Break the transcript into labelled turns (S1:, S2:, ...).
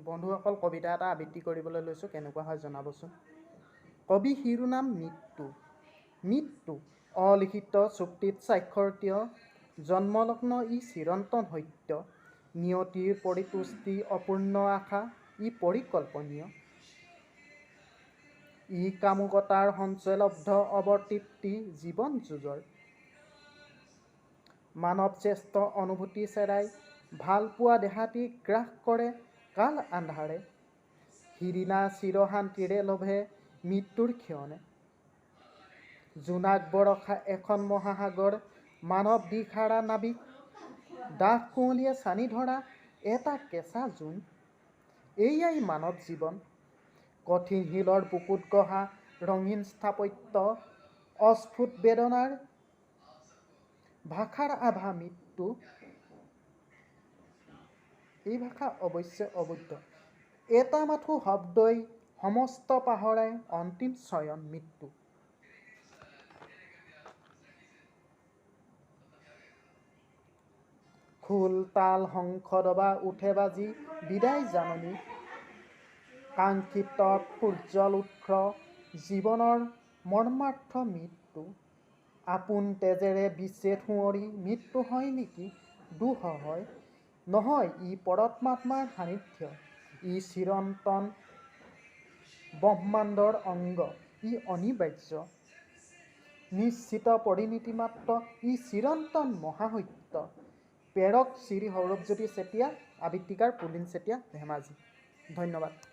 S1: বন্ধুসকল কবিতা এটা আবৃত্তি কৰিবলৈ লৈছোঁ, কেনেকুৱা হয় জনাবচোন। কবি শিৰোনাম মৃত্যু। মৃত্যু অলিখিত চুক্তিত স্বাক্ষৰতীয়, জন্মলগ্ন ই চিৰন্তন সত্য। নিয়তিৰ পৰিতুষ্টি অপূৰ্ণ আশা, ই পৰিকল্পনীয়। ই কামুকতাৰ সঞ্চয়লব্ধ অৱতৃপ্তি জীৱন যুঁজৰ। মানৱ শ্ৰেষ্ঠ অনুভূতি চেৰাই, ভাল পোৱা দেহাটি গ্ৰাস কৰে কাল আন্ধাৰে। সিদিনা চিৰশান্তিৰে লভে মৃত্যুৰ ক্ষণে। জোনাক বৰষা এখন মহাসাগৰ, মানৱ দিশহাৰা নাবিক। ডাঠ কুঁৱলীয়ে ছানি ধৰা এটা কেঁচা জোন। এয়াই মানৱ জীৱন, কঠিন শিলৰ বুকুত গঢ়া ৰঙীন স্থাপত্য। অস্ফুট বেদনাৰ ভাষাৰ আভা মৃত্যু। এই ভাষা অৱশ্যে অবৈধ। এটা মাথো শব্দই সমস্ত পাহৰাই অন্তিম চয়ন মৃত্যু। খোল তাল শংখ দবা উঠে বাজি বিদায় জাননী। কাংক্ষিত সূৰ্যল উৎস জীৱনৰ মৰ্মাৰ্থ মৃত্যু। আপোন তেজেৰে বিচ্ছেদ সুঁৱৰি মৃত্যু হয় নেকি দুঃসহ। নহয়, ই পৰমাত্মাৰ সান্নিধ্য, ই চিৰন্তন ব্ৰহ্মাণ্ডৰ অংগ, ই অনিবাৰ্য নিশ্চিত পৰিণতি মাত্ৰ, ই চিৰন্তন মহাসত্য। প্ৰেৰক শ্ৰী সৌৰভজ্যোতি চেতিয়া, আবৃত্তিকাৰ পুলিন চেতিয়া, ধেমাজি। ধন্যবাদ।